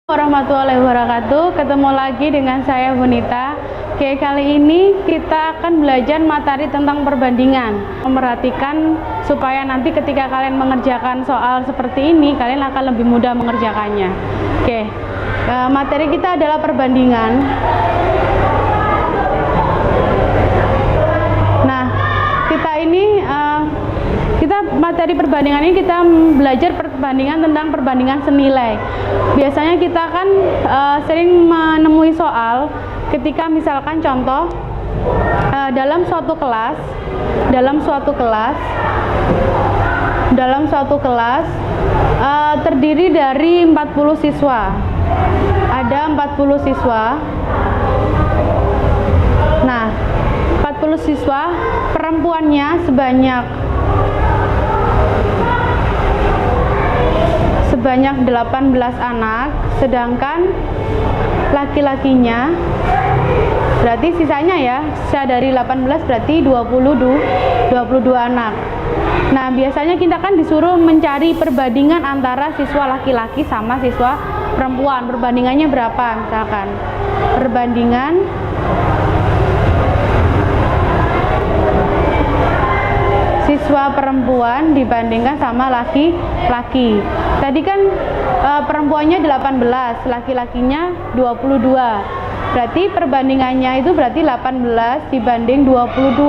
Warahmatullahi wabarakatuh. Ketemu lagi dengan saya Bunita. Oke, kali ini kita akan belajar materi tentang perbandingan. Memperhatikan supaya nanti ketika kalian mengerjakan soal seperti ini, kalian akan lebih mudah mengerjakannya. Oke, materi kita adalah perbandingan. Nah, materi perbandingan ini kita belajar perbandingan tentang perbandingan senilai. Biasanya kita kan sering menemui soal ketika misalkan contoh dalam suatu kelas terdiri dari 40 siswa. Ada 40 siswa. Nah, 40 siswa, perempuannya sebanyak 18 anak, sedangkan laki-lakinya berarti sisanya ya, sisa dari 18 berarti 22 anak. Nah, biasanya kita kan disuruh mencari perbandingan antara siswa laki-laki sama siswa perempuan. Perbandingannya berapa? Misalkan perbandingan siswa perempuan dibandingkan sama laki-laki. Tadi kan perempuannya 18, laki-lakinya 22. Berarti perbandingannya itu berarti 18 dibanding 22.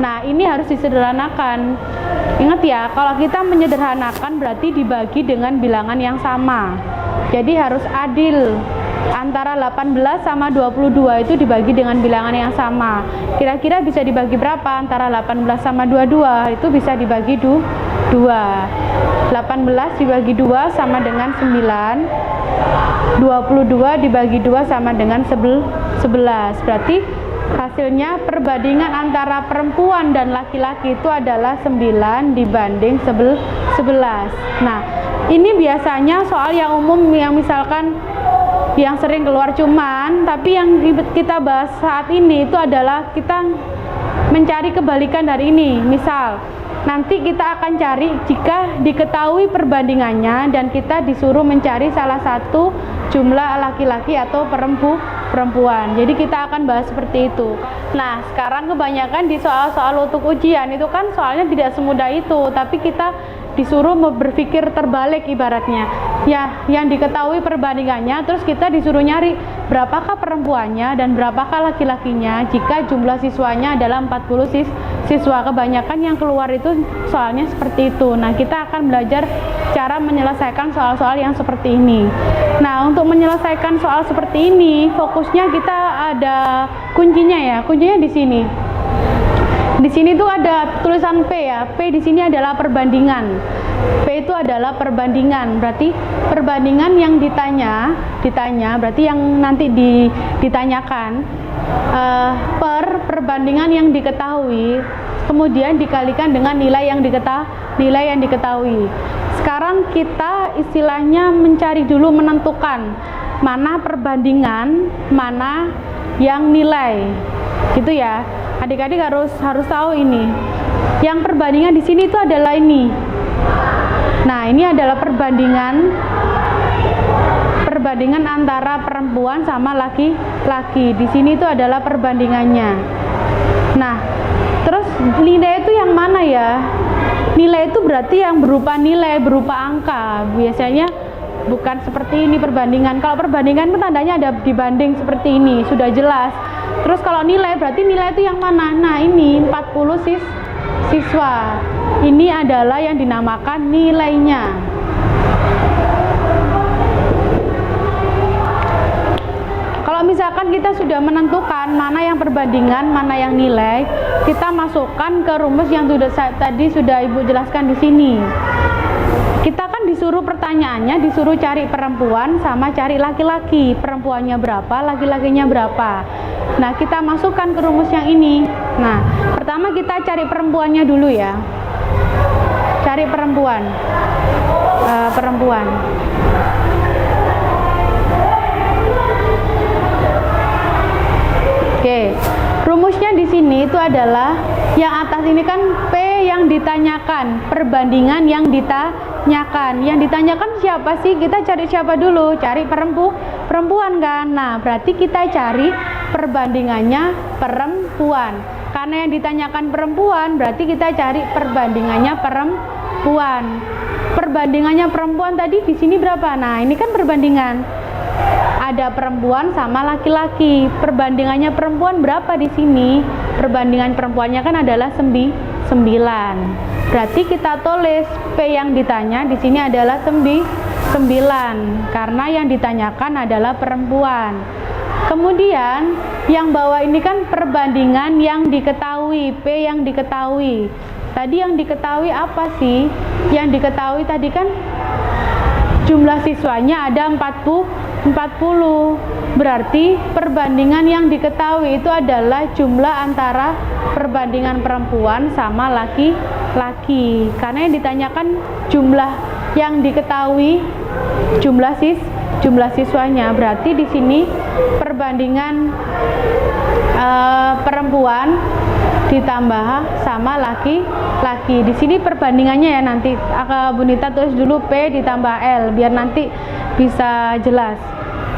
Nah, ini harus disederhanakan. Ingat ya, kalau kita menyederhanakan berarti dibagi dengan bilangan yang sama. Jadi harus adil. Antara 18 sama 22 itu dibagi dengan bilangan yang sama. Kira-kira bisa dibagi berapa? Antara 18 sama 22 itu bisa dibagi 2. 18 dibagi 2 sama dengan 9. 22 dibagi 2 sama dengan 11. Berarti hasilnya perbandingan antara perempuan dan laki-laki itu adalah 9 dibanding 11. Nah, ini biasanya soal yang umum yang misalkan yang sering keluar, cuman tapi yang kita bahas saat ini itu adalah kita mencari kebalikan dari ini. Misal nanti kita akan cari jika diketahui perbandingannya dan kita disuruh mencari salah satu jumlah laki-laki atau perempuan. Jadi kita akan bahas seperti itu. Nah, sekarang kebanyakan di soal-soal untuk ujian itu kan soalnya tidak semudah itu, tapi kita disuruh berpikir terbalik ibaratnya. Ya, yang diketahui perbandingannya, terus kita disuruh nyari berapakah perempuannya dan berapakah laki-lakinya jika jumlah siswanya adalah 40 siswa. Kebanyakan yang keluar itu soalnya seperti itu. Nah, kita akan belajar cara menyelesaikan soal-soal yang seperti ini. Nah, untuk menyelesaikan soal seperti ini, fokusnya kita ada kuncinya ya. Kuncinya di sini. Di sini tuh ada tulisan P ya. P di sini adalah perbandingan. P itu adalah perbandingan. Berarti perbandingan yang ditanya berarti yang nanti ditanyakan per perbandingan yang diketahui, kemudian dikalikan dengan nilai yang diketahui. Sekarang kita istilahnya mencari dulu, menentukan mana perbandingan, mana yang nilai. Gitu ya. Adik-adik harus tahu ini. Yang perbandingan di sini itu adalah ini. Nah, ini adalah perbandingan antara perempuan sama laki-laki. Di sini itu adalah perbandingannya. Nah, terus nilai itu yang mana ya? Nilai itu berarti yang berupa nilai, berupa angka. Biasanya bukan seperti ini perbandingan. Kalau perbandingan itu tandanya ada dibanding seperti ini, sudah jelas. Terus kalau nilai berarti nilai itu yang mana? Nah, ini 40 siswa. Ini adalah yang dinamakan nilainya. Kalau misalkan kita sudah menentukan mana yang perbandingan, mana yang nilai, kita masukkan ke rumus yang tadi sudah Ibu jelaskan di sini. Kita kan disuruh pertanyaannya, disuruh cari perempuan sama cari laki-laki. Perempuannya berapa, laki-lakinya berapa. Nah, kita masukkan ke rumus yang ini. Nah, pertama kita cari perempuannya dulu ya. Cari perempuan. Oke. Rumusnya di sini itu adalah yang atas ini kan P yang ditanyakan, perbandingan yang ditanyakan. Yang ditanyakan siapa sih? Kita cari siapa dulu? Cari perempuan kan? Nah, berarti kita cari perbandingannya perempuan. Karena yang ditanyakan perempuan, berarti kita cari perbandingannya perempuan. Perbandingannya perempuan tadi di sini berapa? Nah, ini kan perbandingan. Ada perempuan sama laki-laki. Perbandingannya perempuan berapa di sini? Perbandingan perempuannya kan adalah 9. Berarti kita tulis P yang ditanya di sini adalah 9 karena yang ditanyakan adalah perempuan. Kemudian yang bawah ini kan perbandingan yang diketahui, P yang diketahui. Tadi yang diketahui apa sih? Yang diketahui tadi kan jumlah siswanya ada 40. Berarti perbandingan yang diketahui itu adalah jumlah antara perbandingan perempuan sama laki-laki. Karena yang ditanyakan jumlah yang diketahui, jumlah siswanya. Berarti di sini perbandingan perempuan ditambah sama laki-laki. Di sini perbandingannya ya, nanti Bu Nita tulis dulu P ditambah L biar nanti bisa jelas.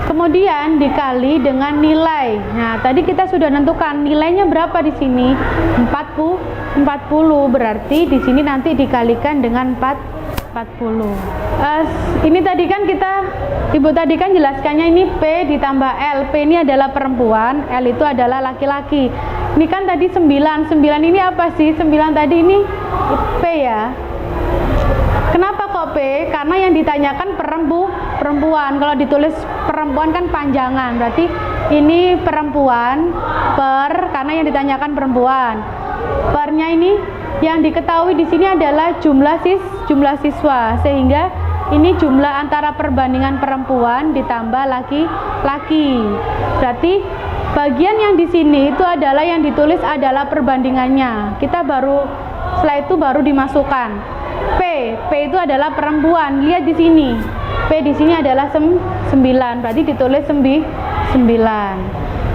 Kemudian dikali dengan nilai. Nah, tadi kita sudah tentukan nilainya berapa di sini? 40. Berarti di sini nanti dikalikan dengan 40. Ini tadi kan Ibu tadi kan jelaskannya ini P ditambah L. P ini adalah perempuan, L itu adalah laki-laki. Ini kan tadi 9 ini apa sih? 9 tadi ini P ya. Kenapa kok P? Karena yang ditanyakan perempuan. Kalau ditulis perempuan kan panjangan. Berarti ini perempuan karena yang ditanyakan perempuan. Pernya ini yang diketahui di sini adalah jumlah siswa. Sehingga ini jumlah antara perbandingan perempuan ditambah laki-laki. Berarti bagian yang di sini itu adalah yang ditulis adalah perbandingannya. Setelah itu baru dimasukkan. P itu adalah perempuan. Lihat di sini. P di sini adalah 9. Berarti ditulis 9.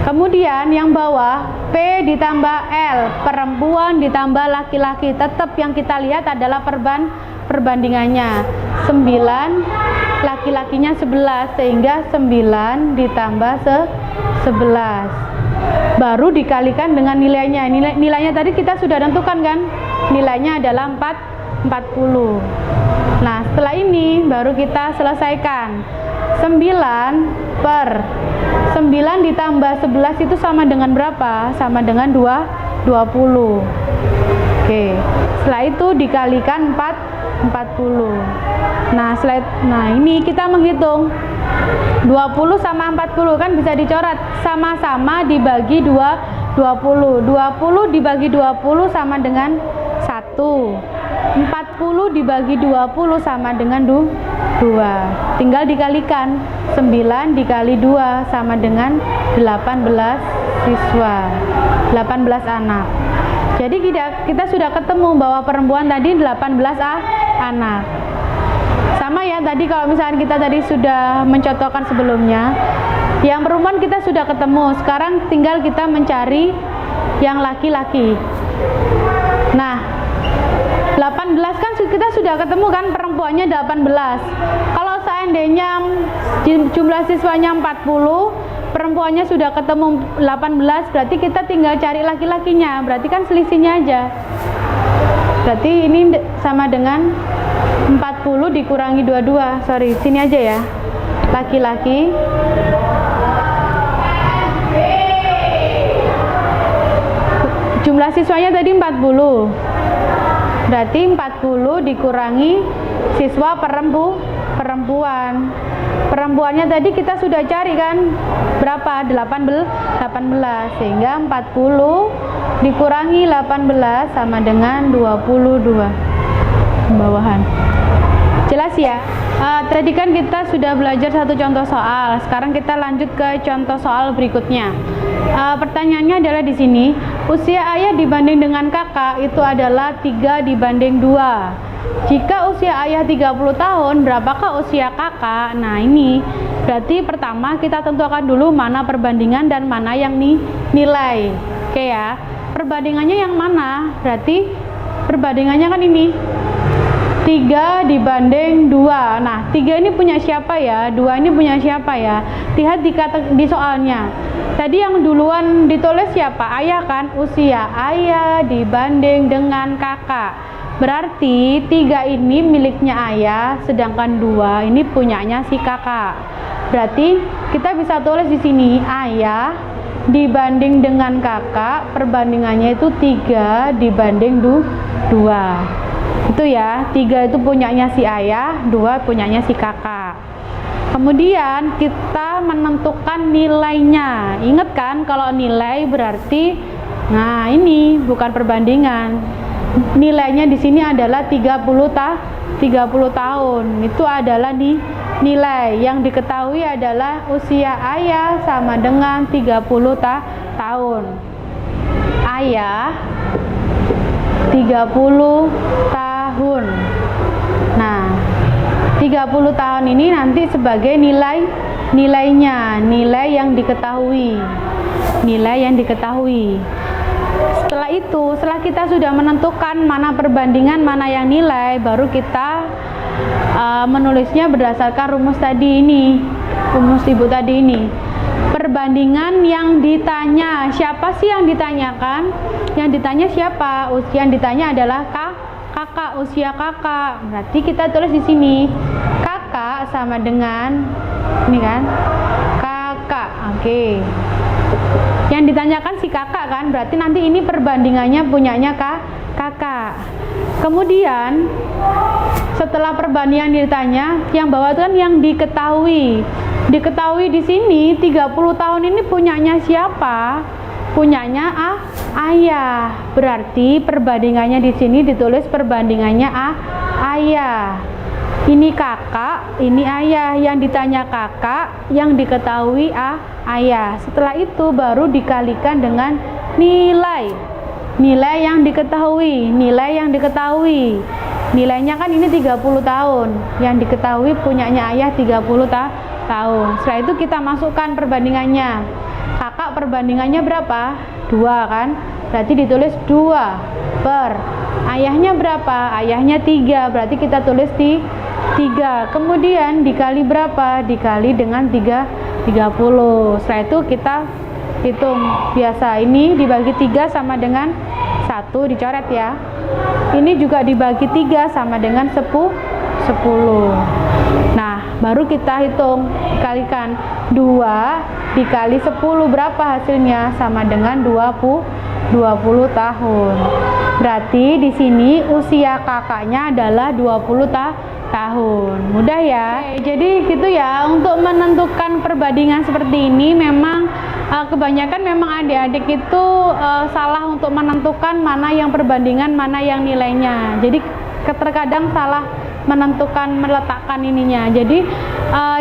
Kemudian yang bawah P ditambah L, perempuan ditambah laki-laki. Tetap yang kita lihat adalah perbandingannya. 9, laki-lakinya 11, sehingga 9 ditambah 11. Baru dikalikan dengan nilainya. Nilainya tadi kita sudah tentukan kan? Nilainya adalah 40. Nah, setelah ini baru kita selesaikan. 9 ditambah 11 itu sama dengan berapa? Sama dengan 20. Oke. Setelah itu dikalikan 40. Nah, ini kita menghitung 20 sama 40 kan bisa dicoret, sama-sama dibagi 20 dibagi 20 sama dengan 1. 40 dibagi 20 sama dengan 2. Tinggal dikalikan. 9 dikali 2 sama dengan 18 siswa, 18 anak. Jadi kita sudah ketemu bahwa perempuan tadi 18 anak. Sama ya, tadi kalau misalkan kita tadi sudah mencontohkan sebelumnya, yang perempuan kita sudah ketemu. Sekarang tinggal kita mencari yang laki-laki. Nah, 18 kan kita sudah ketemu kan, perempuannya 18. Kalau seandainya jumlah siswanya 40, perempuannya sudah ketemu 18, berarti kita tinggal cari laki-lakinya. Berarti kan selisihnya aja. Berarti ini sama dengan 40 dikurangi 22. Sorry, sini aja ya. Laki-laki jumlah siswanya tadi 40. Berarti 40 dikurangi siswa perempuan. Perempuannya tadi kita sudah cari kan berapa? 18. Sehingga 40 dikurangi 18 sama dengan 22. Bawahan. Jelas ya? Tadi kan kita sudah belajar satu contoh soal. Sekarang kita lanjut ke contoh soal berikutnya. Pertanyaannya adalah di sini, usia ayah dibanding dengan kakak itu adalah 3 dibanding 2. Jika usia ayah 30 tahun, berapakah usia kakak? Nah, ini berarti pertama kita tentukan dulu mana perbandingan dan mana yang nilai. Oke ya. Perbandingannya yang mana? Berarti perbandingannya kan ini. 3 dibanding 2. Nah, 3 ini punya siapa ya? 2 ini punya siapa ya? Lihat di soalnya. Tadi yang duluan ditulis siapa? Ayah kan? Usia ayah dibanding dengan kakak. Berarti 3 ini miliknya ayah, sedangkan 2 ini punyanya si kakak. Berarti kita bisa tulis di sini ayah dibanding dengan kakak, perbandingannya itu 3 dibanding 2. Itu ya, 3 itu punyanya si ayah, 2 punyanya si kakak. Kemudian kita menentukan nilainya. Ingat kan kalau nilai berarti, nah ini bukan perbandingan. Nilainya di sini adalah 30 tahun. Itu adalah nilai yang diketahui adalah usia ayah sama dengan 30 tahun. Ayah 30 tahun. Nah, 30 tahun ini nanti sebagai nilainya, nilai yang diketahui. Setelah itu, setelah kita sudah menentukan mana perbandingan, mana yang nilai, baru kita menulisnya berdasarkan rumus tadi ini, rumus ibu tadi ini. Perbandingan yang ditanya, siapa sih yang ditanyakan? Yang ditanya siapa? Yang ditanya adalah kakak, usia kakak. Berarti kita tulis di sini kakak sama dengan ini kan, kakak. Oke. Yang ditanyakan si kakak kan, berarti nanti ini perbandingannya punyanya kakak. Kemudian setelah perbandingan ditanya, yang bawah itu kan yang diketahui. Diketahui di sini 30 tahun ini punyanya siapa? Punyanya ayah. Berarti perbandingannya di sini ditulis perbandingannya ayah. Ini kakak, ini ayah. Yang ditanya kakak, yang diketahui ayah. Setelah itu baru dikalikan dengan nilai. Nilai yang diketahui, Nilainya kan ini 30 tahun. Yang diketahui punyanya ayah 30 tahun. Setelah itu kita masukkan perbandingannya. Kakak perbandingannya berapa? 2 kan? Berarti ditulis 2 per. Ayahnya berapa? Ayahnya 3. Berarti kita tulis di 3. Kemudian dikali berapa? Dikali dengan 30. Setelah itu kita hitung biasa. Ini dibagi 3 sama dengan 1, dicoret ya. Ini juga dibagi 3 sama dengan 10. Nah, baru kita hitung, kalikan 2 dikali 10 berapa hasilnya? Sama dengan 20 tahun. Berarti di sini usia kakaknya adalah 20 tahun. Mudah ya. Oke, jadi gitu ya, untuk menentukan perbandingan seperti ini memang kebanyakan memang adik-adik itu salah untuk menentukan mana yang perbandingan, mana yang nilainya. Jadi terkadang salah meletakkan ininya. Jadi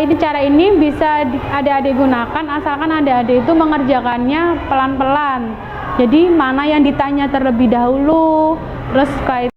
ini cara ini bisa adik-adik gunakan asalkan adik-adik itu mengerjakannya pelan-pelan. Jadi mana yang ditanya terlebih dahulu, terus kayak